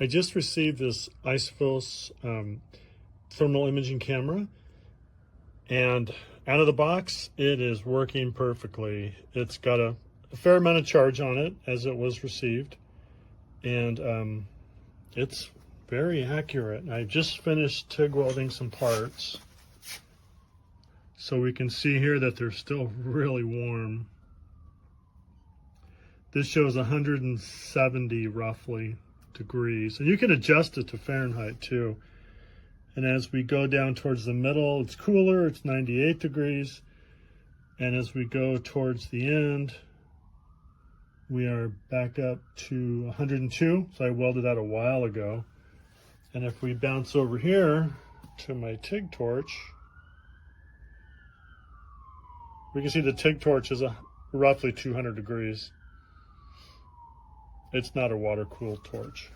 I just received this Aicevoos thermal imaging camera, and out of the box, it is working perfectly. It's got a fair amount of charge on it as it was received, and it's very accurate. I just finished TIG welding some parts, so we can see here that they're still really warm. This shows 170 roughly degrees, and you can adjust it to Fahrenheit too. And as we go down towards the middle, it's cooler, it's 98 degrees. And as we go towards the end, we are back up to 102. So I welded that a while ago. And if we bounce over here to my TIG torch, we can see the TIG torch is roughly 200 degrees. It's not a water-cooled torch.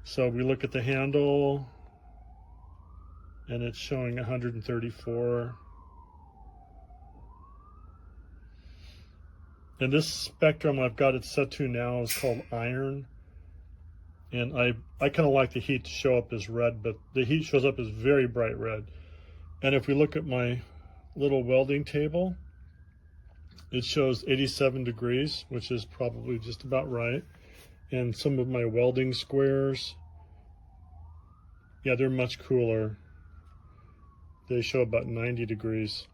So we look at the handle, and it's showing 134. And this spectrum I've got it set to now is called iron. And I kind of like the heat to show up as red, but the heat shows up as very bright red. And if we look at my little welding table, it shows 87 degrees, which is probably just about right. And some of my welding squares, yeah, they're much cooler. They show about 90 degrees.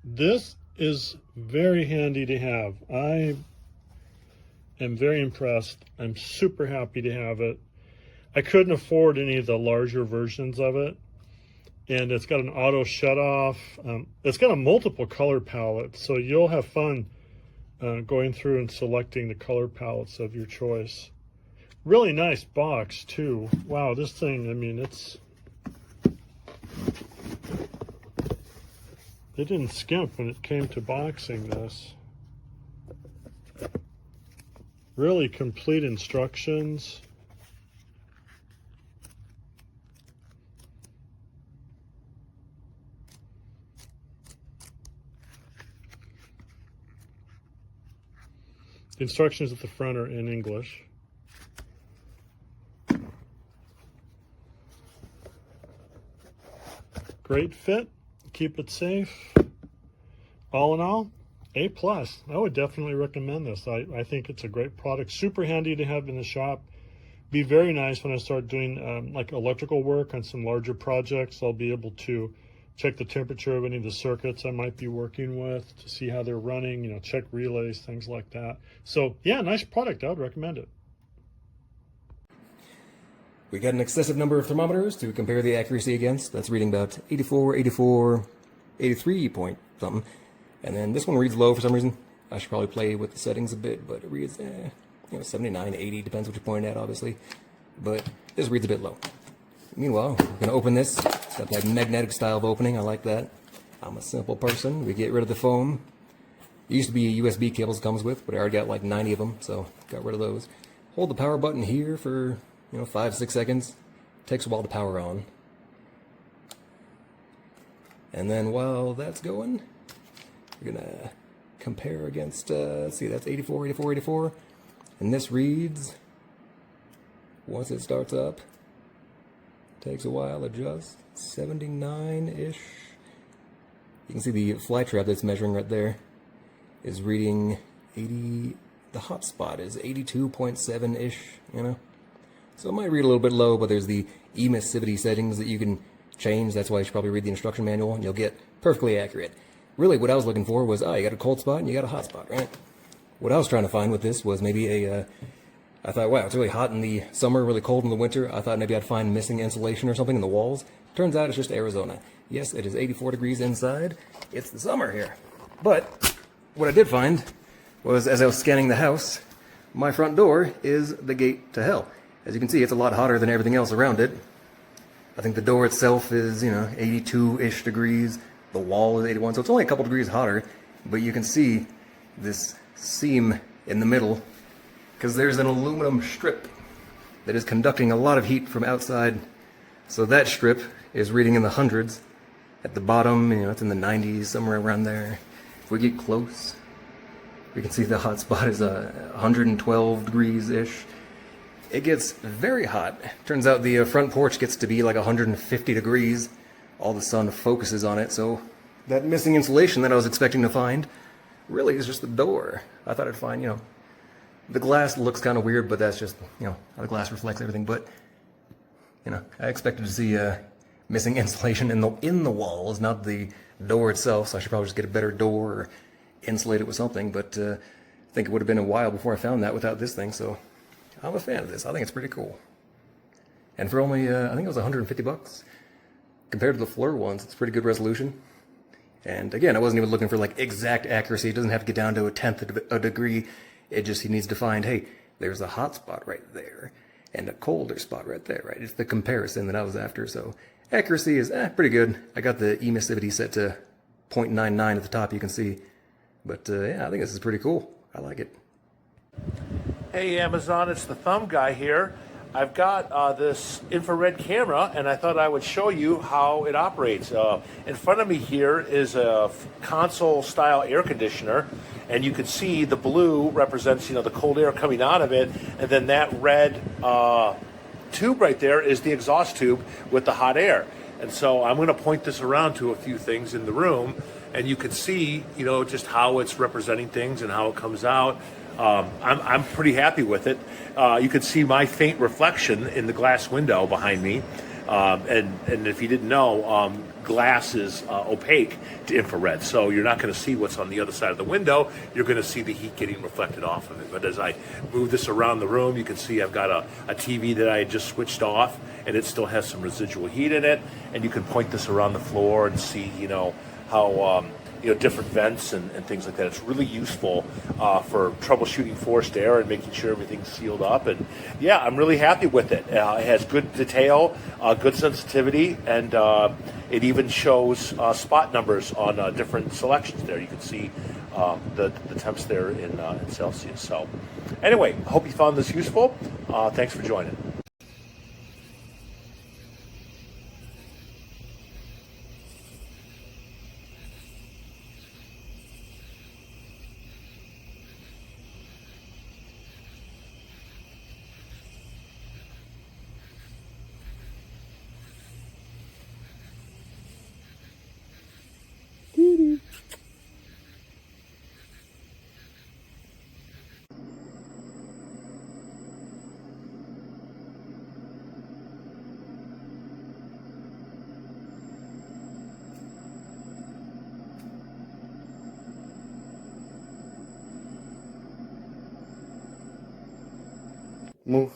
This is very handy to have. I am very impressed. I'm super happy to have it. I couldn't afford any of the larger versions of it. And it's got an auto shut off. It's got a multiple color palette, so you'll have fun going through and selecting the color palettes of your choice. Really nice box too. Wow, this thing, I mean, they didn't skimp when it came to boxing this. Really complete instructions. The instructions at the front are in English. Great fit, keep it safe. All in all, A+. I would definitely recommend this. I think it's a great product, super handy to have in the shop. Be very nice when I start doing like electrical work on some larger projects. I'll be able to check the temperature of any of the circuits I might be working with to see how they're running, you know, check relays, things like that. So yeah, nice product. I would recommend it. We got an excessive number of thermometers to compare the accuracy against. That's reading about 84, 84, 83 point something. And then this one reads low for some reason. I should probably play with the settings a bit, but it reads, 79, 80, depends what you're pointing at, obviously. But this reads a bit low. Meanwhile, we're going to open this. It's got that magnetic style of opening. I like that. I'm a simple person. We get rid of the foam. It used to be USB cables it comes with, but I already got like 90 of them, so got rid of those. Hold the power button here for 5-6 seconds. Takes a while to power on. And then while that's going, we're going to compare against, let's see, that's 84, 84, 84. And this reads, once it starts up, takes a while, adjust, 79-ish. You can see the fly trap that's measuring right there is reading 80, the hot spot is 82.7-ish, So it might read a little bit low, but there's the emissivity settings that you can change. That's why you should probably read the instruction manual, and you'll get perfectly accurate. Really, what I was looking for was, you got a cold spot and you got a hot spot, right? What I was trying to find with this was maybe I thought, wow, it's really hot in the summer, really cold in the winter. I thought maybe I'd find missing insulation or something in the walls. Turns out it's just Arizona. Yes, it is 84 degrees inside. It's the summer here. But what I did find was, as I was scanning the house, my front door is the gate to hell. As you can see, it's a lot hotter than everything else around it. I think the door itself is, 82-ish degrees. The wall is 81, so it's only a couple degrees hotter. But you can see this seam in the middle, because there's an aluminum strip that is conducting a lot of heat from outside. So that strip is reading in the hundreds. At the bottom, it's in the 90s, somewhere around there. If we get close, we can see the hot spot is 112 degrees-ish. it gets very hot. Turns out the front porch gets to be like 150 degrees. All the sun focuses on it, so that missing insulation that I was expecting to find really is just the door. I thought I'd find, you know, the glass looks kind of weird, but that's just, you know, how the glass reflects everything. But, you know, I expected to see missing insulation in the walls, not the door itself, so I should probably just get a better door or insulate it with something. But I think it would have been a while before I found that without this thing, so I'm a fan of this. I think it's pretty cool. And for only, I think it was 150 bucks. Compared to the floor ones, it's pretty good resolution. And again, I wasn't even looking for like exact accuracy. It doesn't have to get down to a tenth of a degree. It just, he needs to find, hey, there's a hot spot right there and a colder spot right there, right? It's the comparison that I was after. So accuracy is pretty good. I got the emissivity set to 0.99 at the top, you can see. But yeah, I think this is pretty cool. I like it. Hey Amazon, it's the Thumb Guy here. I've got this infrared camera and I thought I would show you how it operates. In front of me here is a console style air conditioner, and you can see the blue represents, you know, the cold air coming out of it, and then that red tube right there is the exhaust tube with the hot air. And so I'm going to point this around to a few things in the room, and you can see, you know, just how it's representing things and how it comes out. I'm pretty happy with it. You can see my faint reflection in the glass window behind me. And if you didn't know, glass is opaque to infrared, so you're not going to see what's on the other side of the window. You're going to see the heat getting reflected off of it. But as I move this around the room, you can see I've got a TV that I had just switched off, and it still has some residual heat in it. And you can point this around the floor and see, you know, how you know, different vents and things like that. It's really useful for troubleshooting forced air and making sure everything's sealed up. And yeah, I'm really happy with it. It has good detail, good sensitivity, and it even shows spot numbers on different selections there. You can see the temps there in Celsius. So anyway, I hope you found this useful. Thanks for joining. Move.